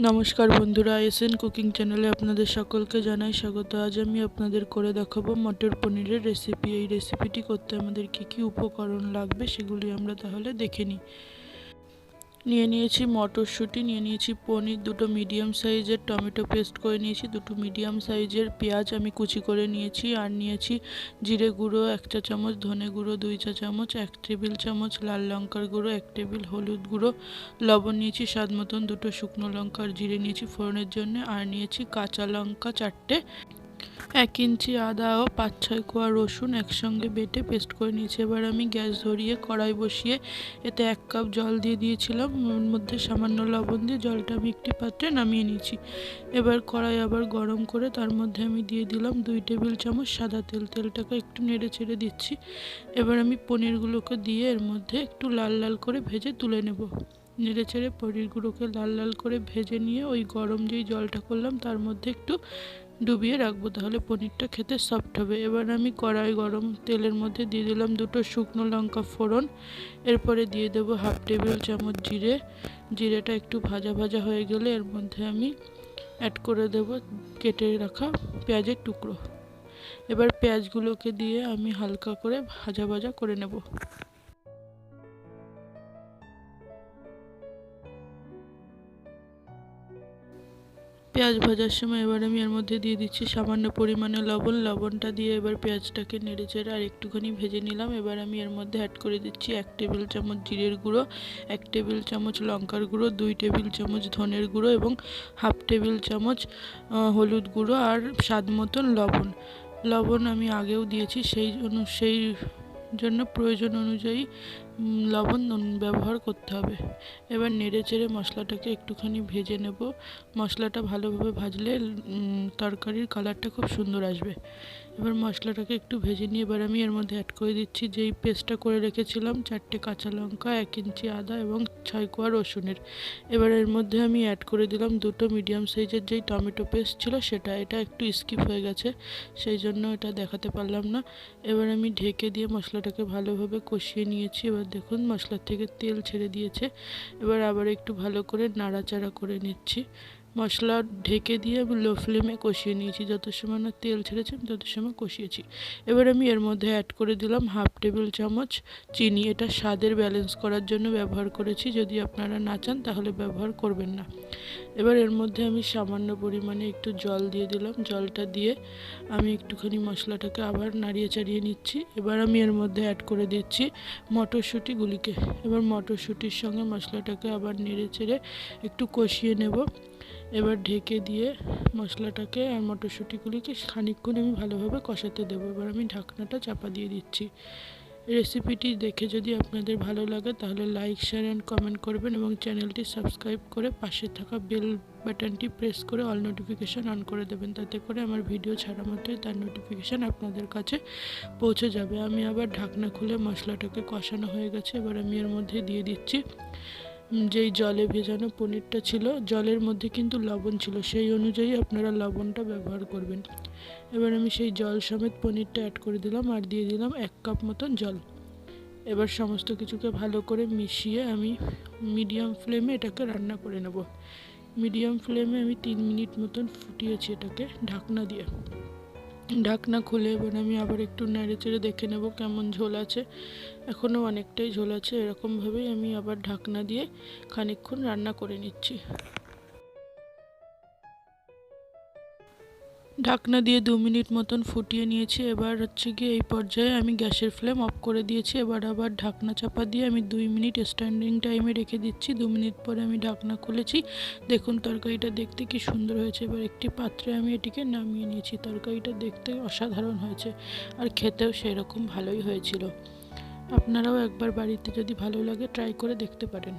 নমস্কার বন্ধুরা, SN cooking চ্যানেলে আপনাদের সকলকে জানাই স্বাগত। আজ আমি আপনাদের করে দেখাবো মটর পনিরের রেসিপি। এই রেসিপিটি করতে আমাদের কি উপকরণ লাগবে সেগুলি আমরা তাহলে দেখে নিই। নিয়ে নিয়েছি মটরশুঁটি, নিয়ে নিয়েছি পনির, দুটো মিডিয়াম সাইজের টমেটো পেস্ট করে নিয়েছি, দুটো মিডিয়াম সাইজের পেঁয়াজ আমি কুচি করে নিয়েছি, আর নিয়েছি জিরে গুঁড়ো 1 চা চামচ, ধনে গুঁড়ো 2 চা চামচ, 1 টেবিল চামচ লাল লঙ্কার গুঁড়ো, 1 টেবিল হলুদ গুঁড়ো, লবণ নিয়েছি স্বাদ মতন, দুটো শুকনো লঙ্কা আর জিরে নিয়েছি ফোড়নের জন্য, আর নিয়েছি কাঁচা লঙ্কা 4টে, 1 ইঞ্চি আদা ও 5-6 কোয়া রসুন একসঙ্গে বেটে পেস্ট করে নিয়েছি। এবার আমি গ্যাস ধরিয়ে কড়াই বসিয়ে এতে 1 কাপ জল দিয়ে দিয়েছিলাম, ওর মধ্যে সামান্য লবণ দিয়ে জলটা আমি একটি পাত্রে নামিয়ে নিয়েছি। এবার কড়াই আবার গরম করে তার মধ্যে আমি দিয়ে দিলাম 2 টেবিল চামচ সাদা তেল। তেলটাকে একটু নেড়ে চেড়ে দিচ্ছি। এবার আমি পনিরগুলোকে দিয়ে এর মধ্যে একটু লাল লাল করে ভেজে তুলে নেব। নেড়ে চেড়ে পনিরগুলোকে লাল লাল করে ভেজে নিয়ে ওই গরম যেই জলটা করলাম তার মধ্যে একটু ডুবিয়ে রাখবো, তাহলে পনিরটা খেতে সফট হবে। এবার আমি কড়াই গরম তেলের মধ্যে দিয়ে দিলাম দুটো শুকনো লঙ্কা ফোড়ন, এরপরে দিয়ে দেবো 1/2 টেবিল চামচ জিরে। জিরেটা একটু ভাজা ভাজা হয়ে গেলে এর মধ্যে আমি অ্যাড করে দেব কেটে রাখা পেঁয়াজের টুকরো। এবার পেঁয়াজগুলোকে দিয়ে আমি হালকা করে ভাজা ভাজা করে নেব। পেঁয়াজ ভাজার সময় এবার আমি এর মধ্যে দিয়ে দিচ্ছি সামান্য পরিমাণে লবণ। লবণটা দিয়ে এবার পেঁয়াজটাকে নেড়ে চেড়ে আর একটুখানি ভেজে নিলাম। এবার আমি এর মধ্যে অ্যাড করে দিচ্ছি 1 টেবিল চামচ জিরের গুঁড়ো, 1 টেবিল চামচ লঙ্কার গুঁড়ো, 2 টেবিল চামচ ধনের গুঁড়ো এবং 1/2 টেবিল চামচ হলুদ গুঁড়ো, আর স্বাদ মতন লবণ। লবণ আমি আগেও দিয়েছি, সেই জন্য প্রয়োজন অনুযায়ী লবণ ব্যবহার করতে হবে। এবার নেড়ে চেড়ে মশলাটাকে একটুখানি ভেজে নেব। মশলাটা ভালোভাবে ভাজলে তরকারির কালারটা খুব সুন্দর আসবে। এবার মশলাটাকে একটু ভেজে নিয়ে এবার আমি এর মধ্যে অ্যাড করে দিচ্ছি যেই পেস্টটা করে রেখেছিলাম 4টে কাঁচা লঙ্কা, 1 ইঞ্চি আদা এবং 6 কোয়া রসুনের। এবার এর মধ্যে আমি অ্যাড করে দিলাম দুটো মিডিয়াম সাইজের যেই টমেটো পেস্ট ছিল সেটা। এটা একটু স্কিপ হয়ে গেছে, সেই জন্য এটা দেখাতে পারলাম না। এবার আমি ঢেকে দিয়ে মশলাটাকে ভালোভাবে কষিয়ে নিয়েছি। এবার দেখুন মশলার থেকে তেল ছেড়ে দিয়েছে। এবার আবার একটু ভালো করে নাড়াচাড়া করে নিচ্ছি। মশলা ঢেকে দিয়ে আমি লো ফ্লেমে কষিয়ে নিয়েছি, যত সময় না তেল ছেড়েছে তত সময় কষিয়েছি। এবার আমি এর মধ্যে অ্যাড করে দিলাম 1/2 টেবিল চামচ চিনি। এটা স্বাদের ব্যালেন্স করার জন্য ব্যবহার করেছি, যদি আপনারা না চান তাহলে ব্যবহার করবেন না। এবার এর মধ্যে আমি সামান্য পরিমাণে একটু জল দিয়ে দিলাম। জলটা দিয়ে আমি একটুখানি মশলাটাকে আবার নাড়িয়ে চাড়িয়ে নিচ্ছি। এবার আমি এর মধ্যে অ্যাড করে দিচ্ছি মটরশুঁটিগুলিকে। এবার মটরশুঁটির সঙ্গে মশলাটাকে আবার নেড়ে চেড়ে একটু কষিয়ে নেব। এবার ঢেকে দিয়ে মশলাটাকে আর মটরশুঁটিগুলিকে খানিকক্ষণ আমি ভালোভাবে কষাতে দেবো। এবার আমি ঢাকনাটা চাপা দিয়ে দিচ্ছি। রেসিপিটি দেখে যদি আপনাদের ভালো লাগে তাহলে লাইক, শেয়ার অ্যান্ড কমেন্ট করবেন এবং চ্যানেলটি সাবস্ক্রাইব করে পাশে থাকা বেল বাটনটি প্রেস করে অল নোটিফিকেশান অন করে দেবেন। তাতে করে আমার ভিডিও ছাড়া মাত্রই তার নোটিফিকেশান আপনাদের কাছে পৌঁছে যাবে। আমি আবার ঢাকনা খুলে মশলাটাকে কষানো হয়ে গেছে। এবার আমি এর মধ্যে দিয়ে দিচ্ছি যেই জলে ভেজানো পনিরটা ছিল, জলের মধ্যে কিন্তু লবণ ছিল, সেই অনুযায়ী আপনারা লবণটা ব্যবহার করবেন। এবার আমি সেই জল সমেত পনিরটা অ্যাড করে দিলাম আর দিয়ে দিলাম 1 কাপ মতন জল। এবার সমস্ত কিছুকে ভালো করে মিশিয়ে আমি মিডিয়াম ফ্লেমে এটাকে রান্না করে নেব। মিডিয়াম ফ্লেমে আমি 3 মিনিট মতন ফুটিয়েছি এটাকে ঢাকনা দিয়ে। ঢাকনা খুলে এবার আমি আবার একটু নেড়ে চেড়ে দেখে নেব কেমন ঝোল আছে। এখনও অনেকটাই ঝোল আছে। এরকমভাবেই আমি আবার ঢাকনা দিয়ে খানিকক্ষণ রান্না করে নিচ্ছি। ঢাকনা দিয়ে 2 মিনিট মতন ফুটিয়ে নিয়েছি। এবার হচ্ছে গিয়ে এই পর্যায়ে আমি গ্যাসের ফ্লেম অফ করে দিয়েছি। এবার আবার ঢাকনা চাপা দিয়ে আমি 2 মিনিট স্ট্যান্ডিং টাইমে রেখে দিচ্ছি। 2 মিনিট পরে আমি ঢাকনা খুলেছি। দেখুন তরকারিটা দেখতে কি সুন্দর হয়েছে। এবার একটি পাত্রে আমি এটিকে নামিয়ে নিয়েছি। তরকারিটা দেখতে অসাধারণ হয়েছে আর খেতেও সেই রকম ভালোই হয়েছিল। আপনারাও একবার বাড়িতে যদি ভালো লাগে ট্রাই করে দেখতে পারেন।